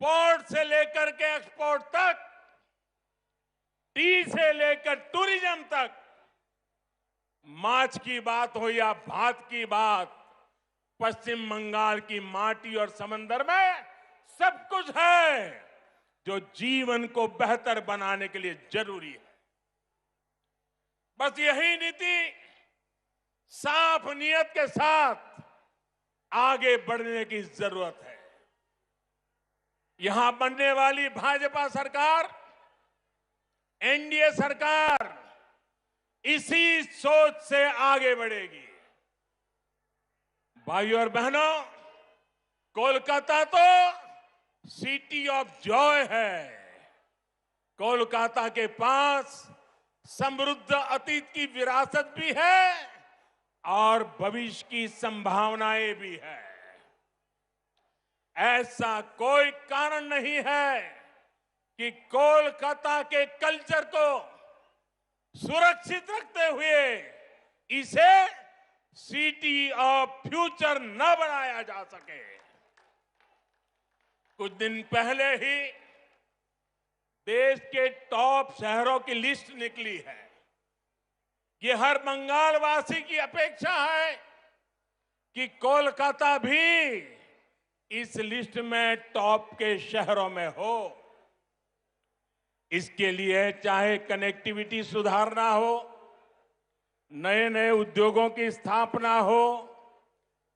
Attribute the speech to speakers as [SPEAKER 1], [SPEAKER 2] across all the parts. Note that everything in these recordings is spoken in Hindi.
[SPEAKER 1] पोर्ट से लेकर के एक्सपोर्ट तक, टी से लेकर टूरिज्म तक, माछ की बात हो या भात की बात, पश्चिम बंगाल की माटी और समंदर में सब कुछ है जो जीवन को बेहतर बनाने के लिए जरूरी है। बस यही नीति साफ नियत के साथ आगे बढ़ने की जरूरत है। यहां बनने वाली भाजपा सरकार, एनडीए सरकार इसी सोच से आगे बढ़ेगी। भाइयों और बहनों, कोलकाता तो सिटी ऑफ जॉय है। कोलकाता के पास समृद्ध अतीत की विरासत भी है और भविष्य की संभावनाएं भी है। ऐसा कोई कारण नहीं है कि कोलकाता के कल्चर को सुरक्षित रखते हुए इसे सिटी ऑफ फ्यूचर न बनाया जा सके। कुछ दिन पहले ही देश के टॉप शहरों की लिस्ट निकली है। ये हर बंगाल वासी की अपेक्षा है कि कोलकाता भी इस लिस्ट में टॉप के शहरों में हो। इसके लिए चाहे कनेक्टिविटी सुधारना हो, नए नए उद्योगों की स्थापना हो,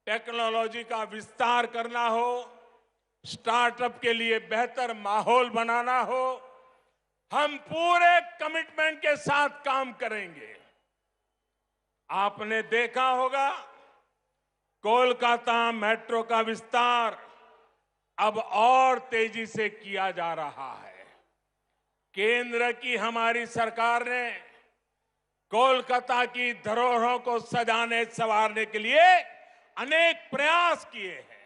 [SPEAKER 1] टेक्नोलॉजी का विस्तार करना हो, स्टार्टअप के लिए बेहतर माहौल बनाना हो, हम पूरे कमिटमेंट के साथ काम करेंगे। आपने देखा होगा कोलकाता मेट्रो का विस्तार अब और तेजी से किया जा रहा है। केंद्र की हमारी सरकार ने कोलकाता की धरोहरों को सजाने संवारने के लिए अनेक प्रयास किए हैं।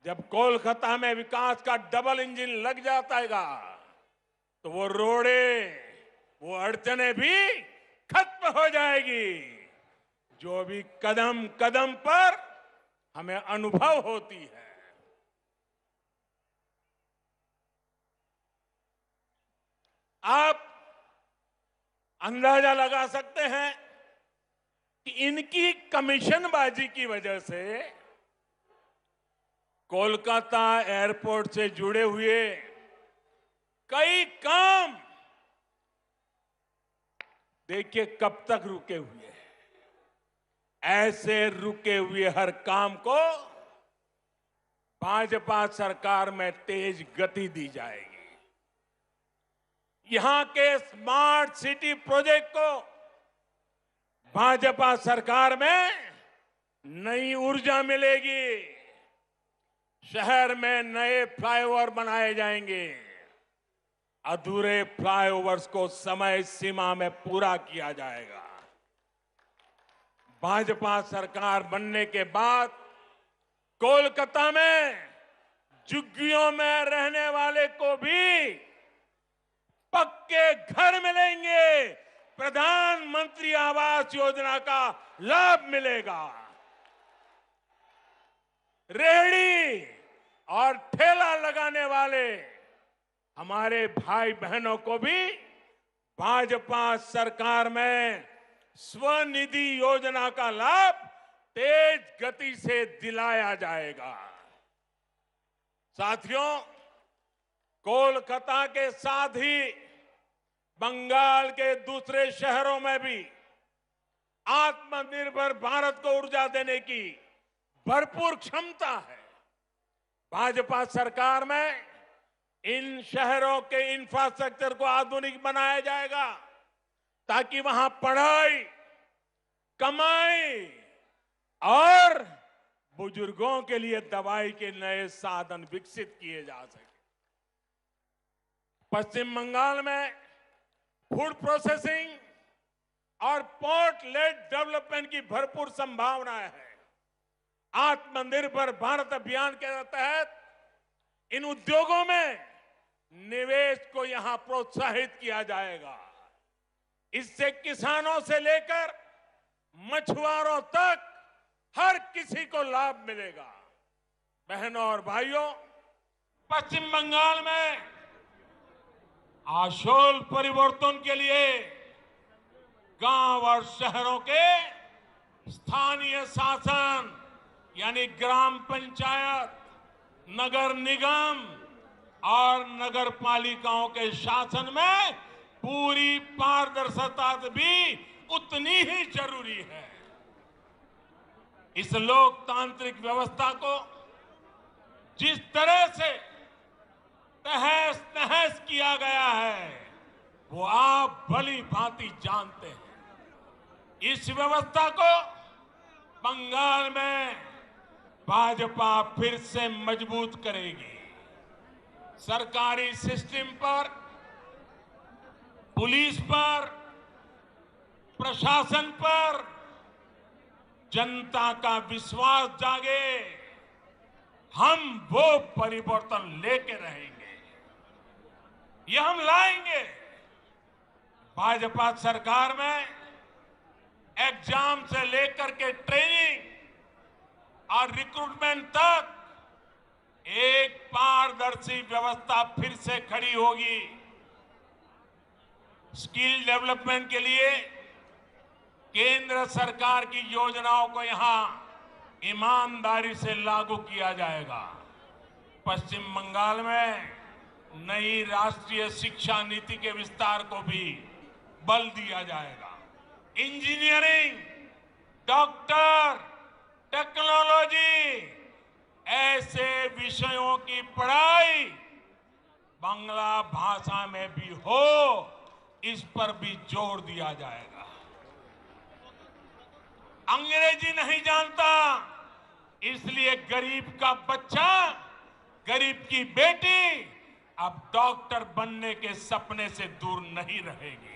[SPEAKER 1] जब कोलकाता में विकास का डबल इंजन लग जाएगा तो वो रोड़े, वो अड़चने भी खत्म हो जाएगी जो भी कदम कदम पर हमें अनुभव होती है। आप अंदाजा लगा सकते हैं कि इनकी कमीशनबाजी की वजह से कोलकाता एयरपोर्ट से जुड़े हुए कई काम देखिए कब तक रुके हुए हैं। ऐसे रुके हुए हर काम को भाजपा सरकार में तेज गति दी जाएगी। यहां के स्मार्ट सिटी प्रोजेक्ट को भाजपा सरकार में नई ऊर्जा मिलेगी। शहर में नए फ्लाईओवर बनाए जाएंगे। अधूरे फ्लाईओवर्स को समय सीमा में पूरा किया जाएगा। भाजपा सरकार बनने के बाद कोलकाता में झुग्गियों में रहने वाले को भी पक्के घर मिलेंगे। प्रधानमंत्री आवास योजना का लाभ मिलेगा। रेहड़ी और ठेला लगाने वाले हमारे भाई बहनों को भी भाजपा सरकार में स्वनिधि योजना का लाभ तेज गति से दिलाया जाएगा। साथियों, कोलकाता के साथ ही बंगाल के दूसरे शहरों में भी आत्मनिर्भर भारत को ऊर्जा देने की भरपूर क्षमता है। भाजपा सरकार में इन शहरों के इंफ्रास्ट्रक्चर को आधुनिक बनाया जाएगा ताकि वहां पढ़ाई, कमाई और बुजुर्गों के लिए दवाई के नए साधन विकसित किए जा सके। पश्चिम बंगाल में फूड प्रोसेसिंग और पोर्ट लेड डेवलपमेंट की भरपूर संभावनाएं हैं। आत्मनिर्भर भारत अभियान के तहत इन उद्योगों में निवेश को यहां प्रोत्साहित किया जाएगा। इससे किसानों से लेकर मछुआरों तक हर किसी को लाभ मिलेगा। बहनों और भाइयों, पश्चिम बंगाल में आशोल परिवर्तन के लिए गांव और शहरों के स्थानीय शासन यानी ग्राम पंचायत, नगर निगम और नगर पालिकाओं के शासन में पूरी पारदर्शिता भी उतनी ही जरूरी है। इस लोकतांत्रिक व्यवस्था को जिस तरह से तहस नहस किया गया है वो आप भली भांति जानते हैं। इस व्यवस्था को बंगाल में भाजपा फिर से मजबूत करेगी। सरकारी सिस्टम पर, पुलिस पर, प्रशासन पर जनता का विश्वास जागे, हम वो परिवर्तन लेके रहेंगे, ये हम लाएंगे। भाजपा सरकार में एग्जाम से लेकर के ट्रेनिंग और रिक्रूटमेंट तक एक पारदर्शी व्यवस्था फिर से खड़ी होगी। स्किल डेवलपमेंट के लिए केंद्र सरकार की योजनाओं को यहां ईमानदारी से लागू किया जाएगा। पश्चिम बंगाल में नई राष्ट्रीय शिक्षा नीति के विस्तार को भी बल दिया जाएगा। इंजीनियरिंग, डॉक्टर, टेक्नोलॉजी ऐसे विषयों की पढ़ाई बांग्ला भाषा में भी हो, इस पर भी जोर दिया जाएगा। अंग्रेजी नहीं जानता, इसलिए गरीब का बच्चा, गरीब की बेटी अब डॉक्टर बनने के सपने से दूर नहीं रहेगी।